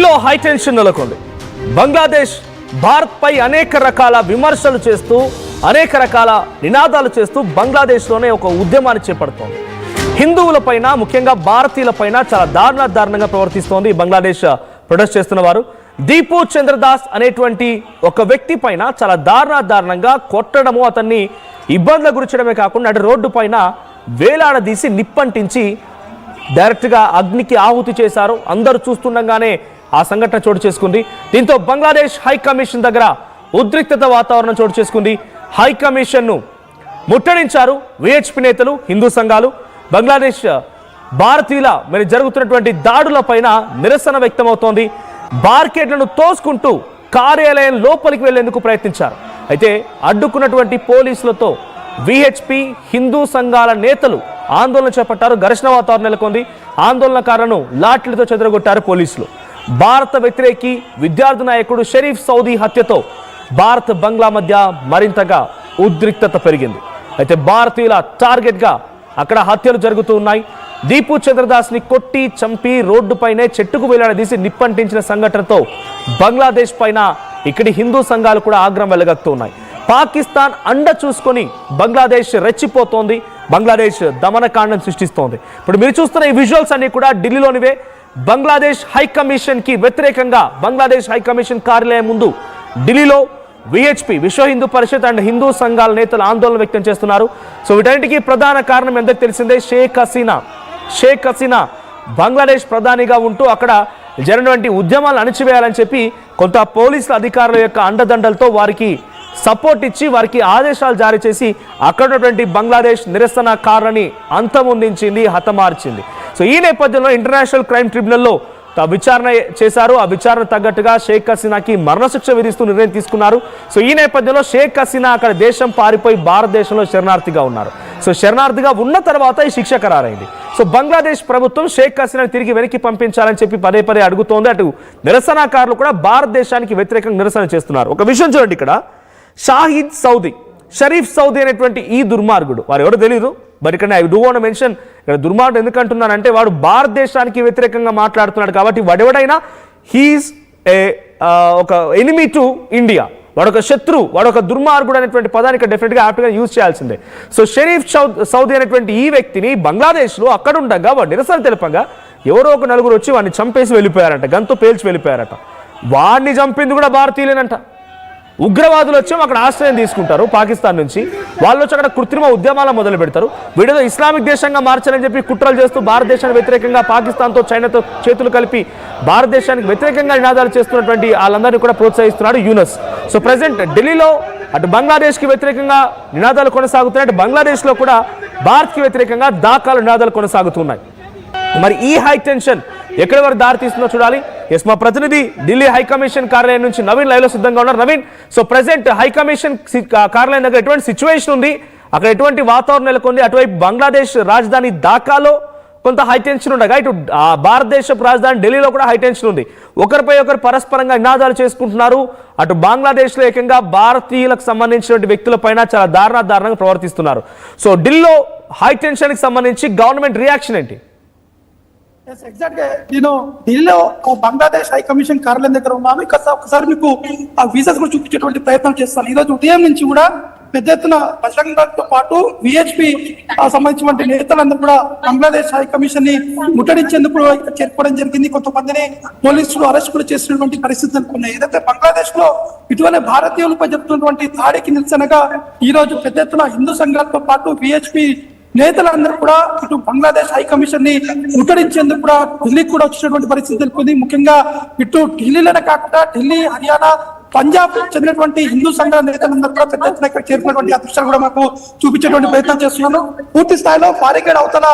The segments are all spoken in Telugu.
ఢిల్లీలో హై టెన్షన్ నెలకొంది. బంగ్లాదేశ్ భారత్ పై అనేక రకాల విమర్శలు చేస్తూ అనేక రకాల నినాదాలు చేస్తూ బంగ్లాదేశ్లోనే ఒక ఉద్యమాన్ని చేపడుతోంది. హిందువులపైన ముఖ్యంగా భారతీయులపైన చాలా దారుణంగా ప్రవర్తిస్తోంది బంగ్లాదేశ్ ప్రొటెస్ట్ చేస్తున్న వారు. దీపు చంద్రదాస్ అనేటువంటి ఒక వ్యక్తి పైన చాలా దారుణంగా కొట్టడము, అతన్ని ఇబ్బందులు గురించడమే కాకుండా అటు రోడ్డు పైన వేలాడదీసి నిప్పంటించి డైరెక్ట్గా అగ్నికి ఆహుతి చేశారు. అందరూ చూస్తుండగానే ఆ సంఘటన చోటు చేసుకుంది. దీంతో బంగ్లాదేశ్ హై కమిషన్ దగ్గర ఉద్రిక్తత వాతావరణం చోటు చేసుకుంది. హై కమిషన్ను ముట్టడించారు విహెచ్పి నేతలు, హిందూ సంఘాలు. బంగ్లాదేశ్ భారతీయుల మరి జరుగుతున్నటువంటి దాడుల పైన నిరసన వ్యక్తమవుతోంది. బార్కెట్లను తోసుకుంటూ కార్యాలయం లోపలికి వెళ్లేందుకు ప్రయత్నించారు. అయితే అడ్డుకున్నటువంటి పోలీసులతో విహెచ్పి హిందూ సంఘాల నేతలు ఆందోళన చేపట్టారు. ఘర్షణ వాతావరణం నెలకొంది. ఆందోళనకారులను లాఠీలతో చెదరగొట్టారు పోలీసులు. భారత వ్యతిరేకి విద్యార్థి నాయకుడు షరీఫ్ సౌదీ హత్యతో భారత్ బంగ్లా మధ్య మరింతగా ఉద్రిక్తత పెరిగింది. అయితే భారతీయుల టార్గెట్గా అక్కడ హత్యలు జరుగుతూ ఉన్నాయి. దీపు చంద్రదాస్ ని కొట్టి చంపి రోడ్డుపైనే చెట్టుకు వేలాడదీసి నిప్పంటించిన సంఘటనతో బంగ్లాదేశ్ పైన ఇక్కడి హిందూ సంఘాలు కూడా ఆగ్రహం వెలగక్కుతూ ఉన్నాయి. పాకిస్తాన్ అండ చూసుకొని బంగ్లాదేశ్ రెచ్చిపోతోంది. బంగ్లాదేశ్ దమనకాండం సృష్టిస్తోంది. ఇప్పుడు మీరు చూస్తున్న ఈ విజువల్స్ అన్ని కూడా ఢిల్లీలోనివే. బంగ్లాదేశ్ హై కమిషన్ కి వ్యతిరేకంగా బంగ్లాదేశ్ హై కమిషన్ కార్యాలయం ముందు ఢిల్లీలో విహెచ్పి విశ్వ హిందూ పరిషత్ అండ్ హిందూ సంఘాల నేతలు ఆందోళన వ్యక్తం చేస్తున్నారు. సో వీటన్నిటికీ ప్రధాన కారణం ఎందుకు తెలిసిందే, షేక్ హసీనా బంగ్లాదేశ్ ప్రధానిగా ఉంటూ అక్కడ జరిగినటువంటి ఉద్యమాలు అణిచివేయాలని చెప్పి కొంత పోలీసుల అధికారుల యొక్క అండదండలతో వారికి సపోర్ట్ ఇచ్చి వారికి ఆదేశాలు జారీ చేసి అక్కడ ఉన్నటువంటి బంగ్లాదేశ్ నిరసనకారులని అంతమొందించింది, హతమార్చింది. సో ఈ నేపథ్యంలో ఇంటర్నేషనల్ క్రైమ్ ట్రిబ్యునల్లో విచారణ చేశారు. ఆ విచారణ తగ్గట్టుగా షేక్ హసీనాకి మరణశిక్ష విధిస్తూ నిర్ణయం తీసుకున్నారు. సో ఈ నేపథ్యంలో షేక్ హసీనా అక్కడ దేశం పారిపోయి భారతదేశంలో శరణార్థిగా ఉన్నారు. సో శరణార్థిగా ఉన్న తర్వాత ఈ శిక్ష ఖరారైంది. సో బంగ్లాదేశ్ ప్రభుత్వం షేక్ హసీనాని తిరిగి వెనక్కి పంపించాలని చెప్పి పదే అడుగుతోంది. అటు నిరసనకారులు కూడా భారతదేశానికి వ్యతిరేకంగా నిరసన చేస్తున్నారు. ఒక విషయం చూడండి, ఇక్కడ షరీఫ్ సౌదీ అనేటువంటి ఈ దుర్మార్గుడు, వారు ఎవరో తెలియదు, బట్ ఇక్కడ ఐ డూ వాంట్ మెన్షన్, ఇక్కడ దుర్మార్గుడు ఎందుకంటున్నానంటే వాడు భారతదేశానికి వ్యతిరేకంగా మాట్లాడుతున్నాడు కాబట్టి వాడెవడైనా హీఈస్ ఒక ఎనిమీ టు ఇండియా, వాడొక శత్రు, వాడొక దుర్మార్గుడు అనేటువంటి పదానికి డెఫినెట్గా యాప్ట్గా యూజ్ చేయాల్సిందే. సో షరీఫ్ సౌదీ అనేటువంటి ఈ వ్యక్తిని బంగ్లాదేశ్లో అక్కడ ఉండగా వాడు నిరసన తెలపగా ఎవరో ఒక నలుగురు వచ్చి వాడిని చంపేసి వెళ్ళిపోయారంట, గన్తో పేల్చి వెళ్ళిపోయారట. వాడిని చంపింది కూడా భారతీయులేనంట. ఉగ్రవాదులు వచ్చి అక్కడ ఆశ్రయం తీసుకుంటారు పాకిస్తాన్ నుంచి. వాళ్ళు వచ్చి అక్కడ కృత్రిమ ఉద్యమాలు మొదలు పెడతారు. వీడితో ఇస్లామిక్ దేశంగా మార్చాలని చెప్పి కుట్రలు చేస్తూ భారతదేశానికి వ్యతిరేకంగా పాకిస్తాన్తో చైనాతో చేతులు కలిపి భారతదేశానికి వ్యతిరేకంగా నినాదాలు చేస్తున్నటువంటి వాళ్ళందరినీ కూడా ప్రోత్సహిస్తున్నాడు యూనస్. సో ప్రజెంట్ ఢిల్లీలో అటు బంగ్లాదేశ్కి వ్యతిరేకంగా నినాదాలు కొనసాగుతున్నాయి, అటు బంగ్లాదేశ్లో కూడా భారత్కి వ్యతిరేకంగా దాఖలు నినాదాలు కొనసాగుతున్నాయి. మరి ఈ హై టెన్షన్ ఎక్కడి వరకు దారి తీస్తుందో చూడాలి. ఎస్, మా ప్రతినిధి ఢిల్లీ హై కమిషన్ కార్యాలయం నుంచి నవీన్ లైవ్ లో సిద్ధంగా ఉన్నారు. Naveen, so present high commission కార్యాలయం దగ్గర ఎటువంటి సిచ్యువేషన్ ఉంది, అక్కడ ఎటువంటి వాతావరణం నెలకొంది? అటువైపు బంగ్లాదేశ్ రాజధాని ఢాకాలో కొంత హై టెన్షన్ ఉండగా ఇటు భారతదేశపు రాజధాని ఢిల్లీలో కూడా హై టెన్షన్ ఉంది. ఒకరిపై ఒకరు పరస్పరంగా నినాదాలు చేసుకుంటున్నారు. అటు బంగ్లాదేశ్లో ఏకంగా భారతీయులకు సంబంధించినటువంటి వ్యక్తుల పైన చాలా దారుణంగా ప్రవర్తిస్తున్నారు. సో ఢిల్లీలో హై టెన్షన్కి సంబంధించి గవర్నమెంట్ రియాక్షన్ ఏంటి? ఎగ్జాక్ట్ గా నేను ఢిల్లీలో బంగ్లాదేశ్ హై కమిషన్ కార్యాలయం దగ్గర ఉన్నాను. ఒకసారి మీకు ఆ వీసాస్ కూడా చూపించేటువంటి ప్రయత్నం చేస్తాను. ఈ రోజు ఉదయం నుంచి కూడా పెద్ద ఎత్తున బజరంగ దళంతో పాటు విహెచ్పి సంబంధించిన నేతలందరూ కూడా బంగ్లాదేశ్ హై కమిషన్ ని ముట్టడించేందుకు ఇక్కడ చేరుకోవడం జరిగింది. కొంతమందిని పోలీసులు అరెస్ట్ కూడా చేసినటువంటి పరిస్థితులు ఉన్నాయి. ఏదైతే బంగ్లాదేశ్ లో ఇటీవల భారతీయులపై జరుగుతున్నటువంటి దాడికి నిరసనగా ఈ రోజు పెద్ద ఎత్తున హిందూ సంఘాలతో పాటు విహెచ్పి నేతలందరూ కూడా ఇటు బంగ్లాదేశ్ హై కమిషన్ ని ముట్టడించేందుకు కూడా ఢిల్లీకి కూడా వచ్చినటువంటి పరిస్థితి తెలుపుతుంది. ముఖ్యంగా ఇటు ఢిల్లీలోనే కాకుండా ఢిల్లీ, హర్యానా, పంజాబ్ చెందినటువంటి హిందూ సంఘాల నేతలందరూ కూడా పెద్ద ఎత్తున ఇక్కడ చేరుకున్నటువంటి అదృష్టాలు కూడా మాకు చూపించేటువంటి ప్రయత్నం చేస్తున్నాను. పూర్తి స్థాయిలో బారికేడ్ అవతల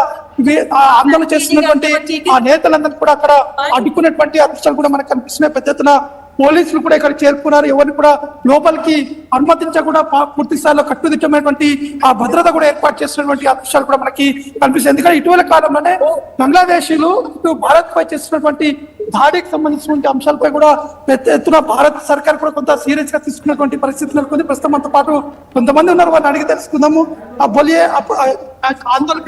ఆందోళన చేస్తున్నటువంటి ఆ నేతలందరూ కూడా అక్కడ అడ్డుకున్నటువంటి అదృష్టాలు కూడా మనకు కనిపిస్తున్నాయి. పెద్ద ఎత్తున పోలీసులు కూడా ఇక్కడ చేరుకున్నారు. ఎవరిని కూడా లోపలికి అనుమతించకుండా పూర్తి స్థాయిలో కట్టుదిట్టమైనటువంటి ఆ భద్రత కూడా ఏర్పాటు చేస్తున్నటువంటి అంశాలు కూడా మనకి కనిపిస్తుంది. ఎందుకంటే ఇటీవల కాలంలోనే బంగ్లాదేశీలు ఇటు భారత్ పై చేస్తున్నటువంటి దాడికి సంబంధించినటువంటి అంశాలపై కూడా పెద్ద ఎత్తున భారత సర్కార్ కూడా కొంత సీరియస్ గా తీసుకున్నటువంటి పరిస్థితి నెలకొంది. ప్రస్తుతం మనతో పాటు కొంతమంది ఉన్నారు, వారిని అడిగి తెలుసుకుందాము. ఆ బోలియే ఆందోళన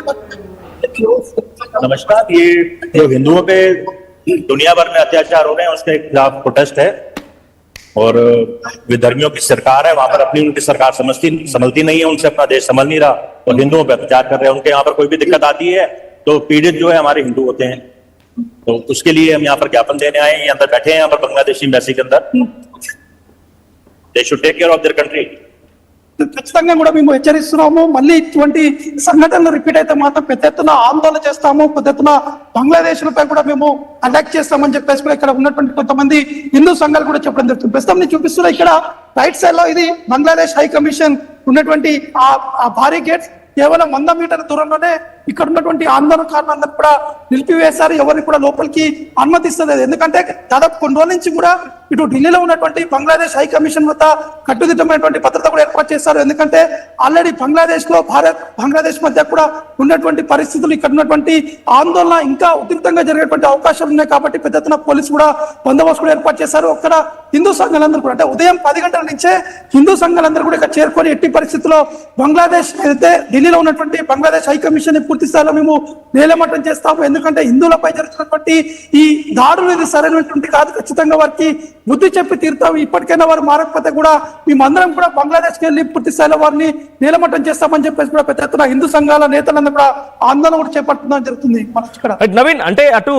नमस्कार। ये जो हिंदुओं पे दुनिया भर में अत्याचार हो रहे हैं, उसके खिलाफ प्रोटेस्ट है। और विधर्मियों की सरकार है, वहां पर अपनी उनकी सरकार समझती नहीं है, उनसे अपना देश संभल नहीं रहा और हिंदुओं पर अत्याचार कर रहे हैं। उनके यहाँ पर कोई भी दिक्कत आती है तो पीड़ित जो है हमारे हिंदू होते हैं। तो उसके लिए हम यहाँ पर ज्ञापन देने आए हैं, ये अंदर बैठे हैं यहाँ पर बांग्लादेशी एम्बेसी के अंदर। They should take care of their country. ఖచ్చితంగా కూడా మేము హెచ్చరిస్తున్నాము. మళ్ళీ ఇటువంటి సంఘటనలు రిపీట్ అయితే మాత్రం పెద్ద ఎత్తున ఆందోళన చేస్తాము, పెద్ద ఎత్తున బంగ్లాదేశ్ పై కూడా మేము అటాక్ చేస్తామని చెప్పేసి కూడా ఇక్కడ ఉన్నటువంటి కొంతమంది హిందూ సంఘాలు కూడా చెప్పడం జరుగుతుంది. ప్రస్తుతం నేను చూపిస్తున్నా ఇక్కడ రైట్ సైడ్ లో ఇది బంగ్లాదేశ్ హై కమిషన్ ఉన్నటువంటి ఆ భారీ గేట్స్. కేవలం 100 మీటర్ల దూరంలోనే ఇక్కడ ఉన్నటువంటి ఆందోళనకారులందరూ కూడా నిలిపివేశారు. ఎవరిని కూడా లోపలికి అనుమతిస్తలేదు. ఎందుకంటే దాదాపు కొన్ని రోజుల నుంచి కూడా ఇటు ఢిల్లీలో ఉన్నటువంటి బంగ్లాదేశ్ హై కమిషన్ వద్ద కట్టుదిట్టమైనటువంటి భద్రత కూడా ఏర్పాటు చేశారు. ఎందుకంటే ఆల్రెడీ బంగ్లాదేశ్ లో బంగ్లాదేశ్ మధ్య కూడా ఉన్నటువంటి పరిస్థితులు, ఇక్కడ ఉన్నటువంటి ఆందోళన ఇంకా ఉధృతంగా జరిగేటువంటి అవకాశాలు ఉన్నాయి. కాబట్టి పెద్ద ఎత్తున పోలీసు కూడా బందోబస్తు కూడా ఏర్పాటు చేశారు. అక్కడ హిందూ సంఘాలందరూ కూడా అంటే ఉదయం 10 గంటల నుంచే హిందూ సంఘాలందరూ కూడా ఇక్కడ చేరుకొని ఎట్టి పరిస్థితుల్లో బంగ్లాదేశ్ అయితే ఢిల్లీలో ఉన్నటువంటి బంగ్లాదేశ్ హై కమిషన్ పూర్తి స్థాయిలో మేము నేలమట్టం చేస్తాము. ఎందుకంటే హిందువులపై జరుగుతున్నటువంటి ఈ దాడులు ఇది సరైనటువంటి కాదు. ఖచ్చితంగా వారికి బుద్ధి చెప్పి తీరుతాము. ఇప్పటికైనా వారు మారకపోతే కూడా మేమందరం కూడా బంగ్లాదేశ్కి వెళ్ళి పూర్తి స్థాయిలో వారిని నేలమట్టం చేస్తామని చెప్పేసి కూడా పెద్ద ఎత్తున హిందూ సంఘాల నేతలందరూ కూడా ఆందోళన కూడా చేపట్టడం జరుగుతుంది. మనం ఇక్కడ నవీన్, అంటే అటు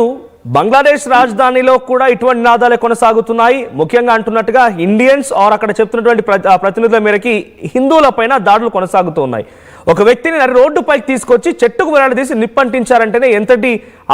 బంగ్లాదేశ్ రాజధానిలో కూడా ఇటువంటి నినాదాలే కొనసాగుతున్నాయి. ముఖ్యంగా అంటున్నట్టుగా ఇండియన్స్ ఆర్ అక్కడ చెప్తున్నటువంటి ప్రతినిధుల మేరకి హిందువుల పైన దాడులు కొనసాగుతూ ఉన్నాయి. ఒక వ్యక్తిని రోడ్డుపైకి తీసుకొచ్చి చెట్టుకు వేలాడదీసి నిప్పంటించారంటేనే ఎంతటి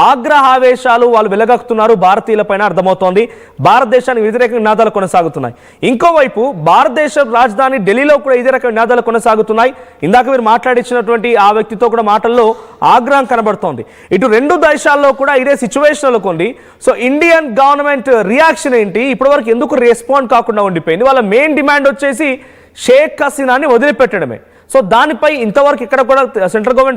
ఆగ్రహావేశాలు వాళ్ళు వెలగక్కుతున్నారు భారతీయుల పైన అర్థమవుతోంది. భారతదేశానికి వ్యతిరేక నినాదాలు కొనసాగుతున్నాయి. ఇంకోవైపు భారతదేశ రాజధాని ఢిల్లీలో కూడా ఇదే రకమైన నినాదాలు కొనసాగుతున్నాయి. ఇందాక మీరు మాట్లాడించినటువంటి ఆ వ్యక్తితో కూడా మాటల్లో ఆగ్రహం కనబడుతోంది. ఇటు రెండు దేశాల్లో కూడా ఇదే సిచ్యువేషన్ ఉంది. సో ఇండియన్ గవర్నమెంట్ రియాక్షన్ ఏంటి? ఇప్పటివరకు ఎందుకు రెస్పాండ్ కాకుండా ఉండిపోయింది? వాళ్ళ మెయిన్ డిమాండ్ వచ్చేసి షేక్ హసీనాని వదిలిపెట్టడమే. సో దానిపై ఇంతవరకు ఇక్కడ కూడా సెంట్రల్ గవర్నమెంట్